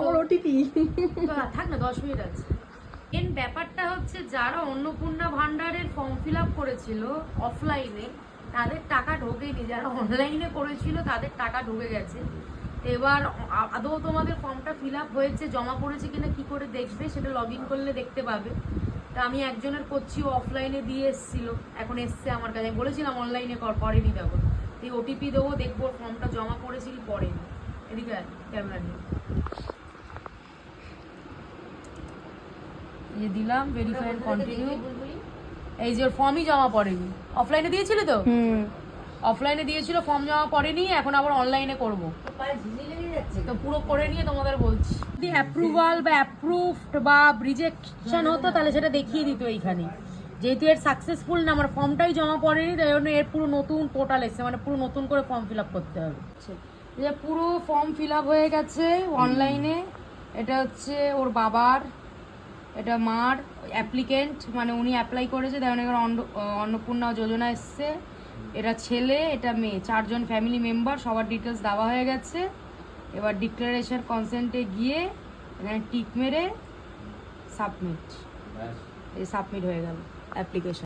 আমার ওটিপি থাক না, 10 মিনিট আছে। এর ব্যাপারটা হচ্ছে যারা অন্নপূর্ণা ভান্ডারের ফর্ম ফিল আপ করেছিল অফলাইনে তাদের টাকা ঢোকেনি, যারা অনলাইনে করেছিল তাদের টাকা ঢুকে গেছে। এবার আদৌ তোমাদের ফর্মটা ফিল আপ হয়েছে, জমা পড়েছে কিনা কি করে দেখবে, সেটা লগ ইন করলে দেখতে পাবে। তা আমি একজনের করছি, ও অফলাইনে দিয়ে এসেছিল, এখন এসছে আমার কাছে। বলেছিলাম অনলাইনে করেনি, দেখো এই ওটিপি দেবো, দেখবো ফর্মটা জমা পড়েছে কি পড়েনি। এদিকে ক্যামেরা নিয়ে দিলাম ভেরিফাই এন্ড কন্টিনিউ। এই যে ফর্মই জমা পড়েনি, অফলাইনে দিয়েছিলে তো? অফলাইনে দিয়েছিল, ফর্ম জমা পড়েনি, এখন আবার অনলাইনে করব। তো পুরো করে নিয়ে তোমাদের বলছি। যদি অ্যাপ্রুভাল বা অ্যাপ্রুভড বা রিজেকশন হতো তাহলে সেটা দেখিয়ে দিত এইখানে। যেহেতু এর সাকসেসফুল না, আমার ফর্মটাই জমা পড়েনি, তাই জন্য এর পুরো নতুন পোর্টাল এসছে, মানে পুরো নতুন করে ফর্ম ফিল আপ করতে হবে। যে পুরো ফর্ম ফিল আপ হয়ে গেছে অনলাইনে। এটা হচ্ছে ওর বাবার, এটা মার অ্যাপ্লিকেন্ট, মানে উনি অ্যাপ্লাই করেছে, তেমন এবার অন্নপূর্ণা যোজনা এসছে। এটা ছেলে, এটা মেয়ে, 4 জন ফ্যামিলি মেম্বার, সবার ডিটেলস দেওয়া হয়ে গেছে। এবার ডিক্লারেশন কনসেন্টে গিয়ে এখানে টিক মেরে সাবমিট, এই সাবমিট হয়ে গেল অ্যাপ্লিকেশন।